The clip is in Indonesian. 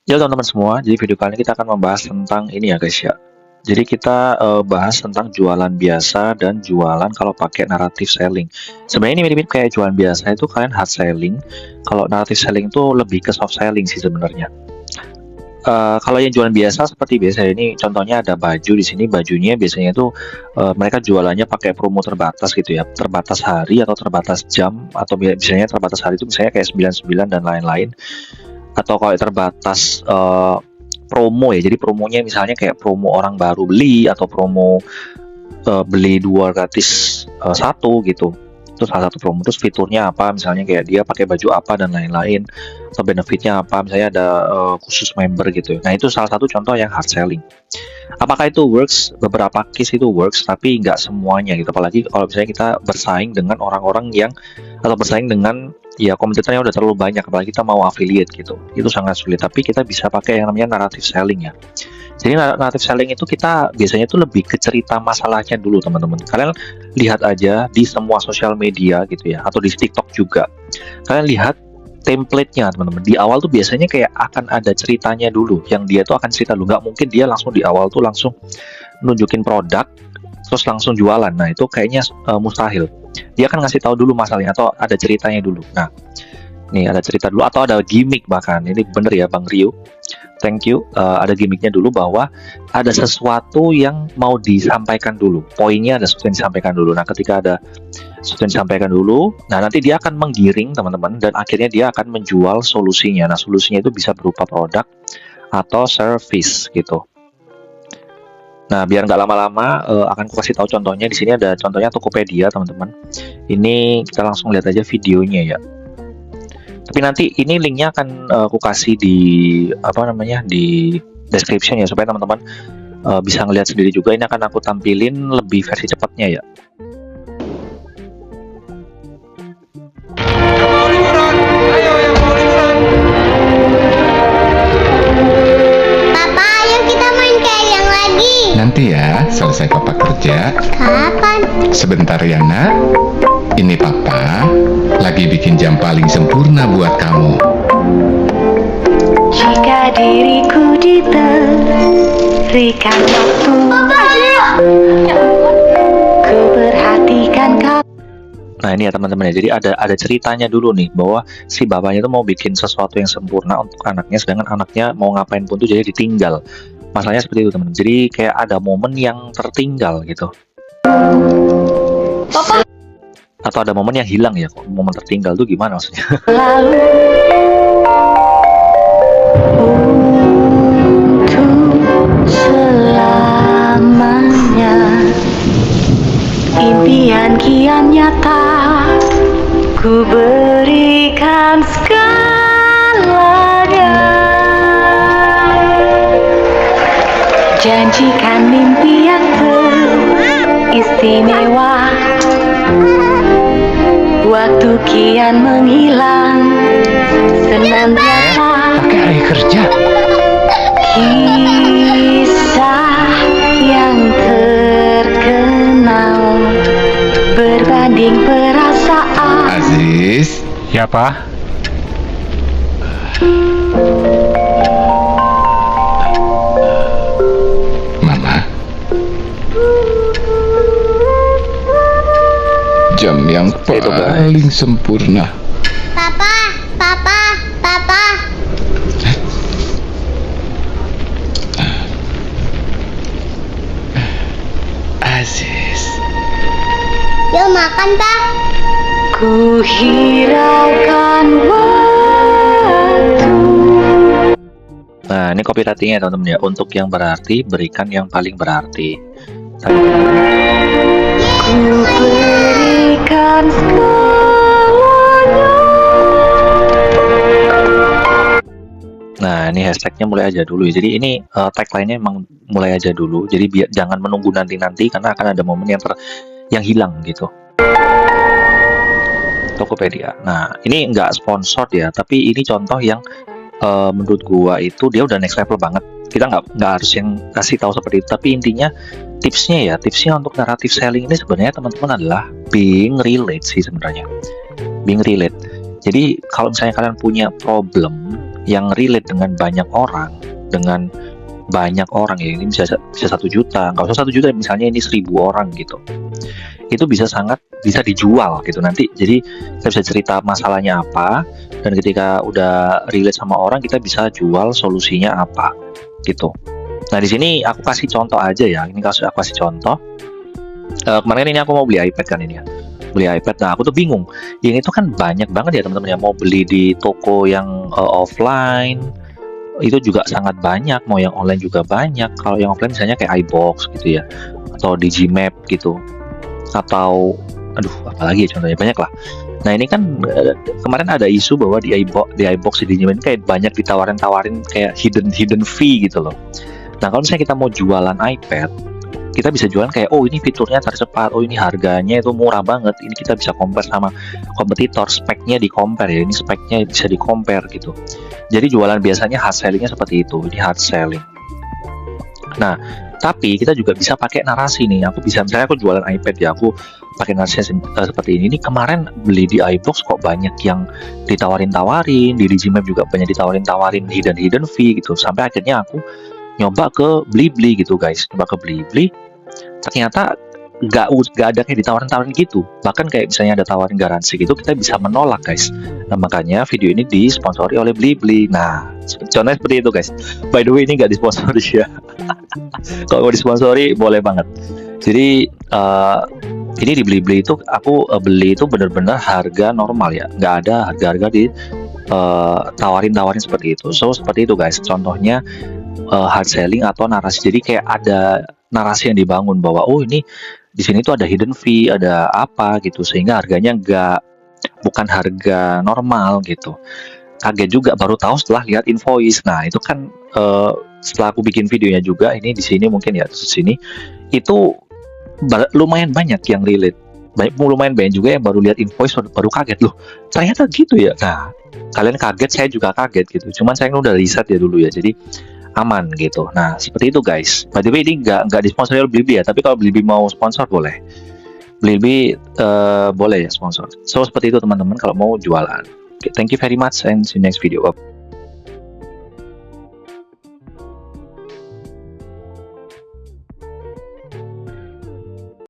Ya teman-teman semua, jadi video kali ini kita akan membahas tentang ini ya guys ya. Jadi kita bahas tentang jualan biasa dan jualan kalau pakai narrative selling. Sebenarnya ini mirip-mirip kayak jualan biasa itu kalian hard selling. Kalau narrative selling itu lebih ke soft selling sih sebenarnya. Kalau yang jualan biasa seperti biasa ini contohnya ada baju di sini, bajunya biasanya itu mereka jualannya pakai promo terbatas gitu ya, terbatas hari atau terbatas jam atau biasanya terbatas hari itu misalnya kayak 99 dan lain-lain, atau kalau terbatas promo ya, jadi promonya misalnya kayak promo orang baru beli atau promo beli dua gratis satu gitu. Itu salah satu promo. Terus fiturnya apa, misalnya kayak dia pakai baju apa dan lain-lain, atau benefitnya apa, misalnya ada khusus member gitu. Nah itu salah satu contoh yang hard selling. Apakah itu works? Beberapa case itu works, tapi nggak semuanya gitu. Apalagi kalau misalnya kita bersaing dengan orang-orang yang, atau bersaing dengan ya kompetitornya udah terlalu banyak, apalagi kita mau affiliate gitu. Itu sangat sulit, tapi kita bisa pakai yang namanya narrative selling ya. Jadi narrative selling itu kita biasanya itu lebih ke cerita masalahnya dulu teman-teman. Kalian lihat aja di semua sosial media gitu ya, atau di TikTok juga. Kalian lihat template-nya teman-teman. Di awal tuh biasanya kayak akan ada ceritanya dulu, yang dia tuh akan cerita dulu. Nggak mungkin dia langsung di awal tuh langsung nunjukin produk, terus langsung jualan. Nah itu kayaknya mustahil. Dia akan ngasih tahu dulu masalahnya atau ada ceritanya dulu. Nah, nih ada cerita dulu atau ada gimmick bahkan. Ini bener ya Bang Rio. Thank you. Ada gimmicknya dulu bahwa ada sesuatu yang mau disampaikan dulu. Poinnya ada sesuatu yang disampaikan dulu. Nah, ketika ada sesuatu yang disampaikan dulu, nah nanti dia akan menggiring teman-teman dan akhirnya dia akan menjual solusinya. Nah, solusinya itu bisa berupa produk atau service gitu. Nah, biar nggak lama-lama, akan aku kasih tahu contohnya. Di sini ada contohnya Tokopedia, teman-teman. Ini kita langsung lihat aja videonya ya. Tapi nanti ini linknya akan aku kasih di apa namanya di description ya supaya teman-teman bisa ngelihat sendiri juga. Ini akan aku tampilin lebih versi cepatnya ya. Papa, ayo kita main kayak yang lagi. Nanti ya, selesai papa kerja. Kapan? Sebentar ya nak. Ini papa lagi bikin jam paling sempurna buat kamu. Jika diriku diberikan waktu, ku perhatikan kau. Nah ini ya teman-teman ya. Jadi ada ceritanya dulu nih bahwa si bapaknya itu mau bikin sesuatu yang sempurna untuk anaknya, sedangkan anaknya mau ngapain pun tuh jadi ditinggal. Masalahnya seperti itu teman-teman. Jadi kayak ada momen yang tertinggal gitu. Papa. Atau ada momen yang hilang ya. Momen tertinggal tuh gimana maksudnya? Lalu untuk selamanya impian kian nyata, ku berikan segalanya. Janjikan mimpi yang teristimewa, waktu kian menghilang senantiasa. Pakai hari kerja. Kisah yang terkenal berbanding perasaan. Aziz. Ya, Pak. Mama. Jam yang paling sempurna. Papa, papa, papa. Aziz. Yuk makan, Pak. Ku hiraukan waktu. Nah ini copywritingnya teman-teman ya. Untuk yang berarti berikan yang paling berarti. Ku berikan segalanya. Nah ini hashtagnya mulai aja dulu ya. Jadi ini tagline-nya emang mulai aja dulu. Jadi biar jangan menunggu nanti-nanti karena akan ada momen yang hilang gitu. Tokopedia. Nah ini nggak sponsor ya, tapi ini contoh yang menurut gua itu dia udah next level banget. Kita nggak harus yang kasih tahu seperti itu, tapi intinya tipsnya untuk narrative selling ini sebenarnya teman-teman adalah being relate sih sebenarnya. Being relate. Jadi kalau misalnya kalian punya problem yang relate dengan banyak orang, ya, ini bisa 1 juta, nggak usah 1 juta, misalnya ini 1000 orang gitu, itu bisa dijual gitu nanti. Jadi kita bisa cerita masalahnya apa, dan ketika udah relate sama orang, kita bisa jual solusinya apa gitu. Nah di sini aku kasih contoh aja ya, ini aku kasih contoh. Kemarin ini aku mau beli iPad kan, ini ya, beli iPad. Nah aku tuh bingung, ini tuh kan banyak banget ya teman-teman ya, mau beli di toko yang offline itu juga sangat banyak, mau yang online juga banyak. Kalau yang offline misalnya kayak iBox gitu ya, atau Digimap gitu, atau apalagi ya contohnya, banyak lah. Nah ini kan kemarin ada isu bahwa di iBox di Digimap kayak banyak ditawarin kayak hidden fee gitu loh. Nah kalau misalnya kita mau jualan iPad, kita bisa jualan kayak, oh ini fiturnya tercepat, oh ini harganya itu murah banget, ini kita bisa compare sama kompetitor, speknya di compare ya, ini speknya bisa di compare gitu. Jadi jualan biasanya hard sellingnya seperti itu, ini hard selling. Nah tapi kita juga bisa pakai narasi nih. Aku bisa, misalnya aku jualan iPad ya, aku pakai narasi seperti ini. Ini kemarin beli di iBox kok banyak yang ditawarin-tawarin, di Digimap juga banyak ditawarin hidden fee gitu, sampai akhirnya aku nyoba ke Blibli gitu guys, ternyata nggak ada kayak ditawarin gitu, bahkan kayak misalnya ada tawarin garansi gitu, kita bisa menolak guys. Nah makanya video ini disponsori oleh Blibli. Nah contohnya seperti itu guys. By the way ini nggak disponsori ya. Kalau mau disponsori boleh banget. Jadi ini di Blibli itu aku beli itu bener-bener harga normal ya, nggak ada harga-harga di tawarin seperti itu. So seperti itu guys, contohnya hard selling atau narasi. Jadi kayak ada narasi yang dibangun bahwa oh ini di sini tuh ada hidden fee, ada apa gitu, sehingga harganya bukan harga normal gitu. Kaget juga, baru tahu setelah lihat invoice. Nah itu kan setelah aku bikin videonya juga, ini di sini mungkin ya, di sini itu lumayan banyak yang relate. Lumayan banyak juga yang baru lihat invoice, baru kaget loh, ternyata gitu ya. Nah kalian kaget, saya juga kaget gitu. Cuman saya udah riset ya dulu ya, jadi aman gitu. Nah seperti itu guys. By the way ini nggak disponsori oleh Blibli ya, tapi kalau Blibli mau sponsor boleh. Blibli boleh ya sponsor. So seperti itu teman-teman kalau mau jualan. Okay, thank you very much and see you next video.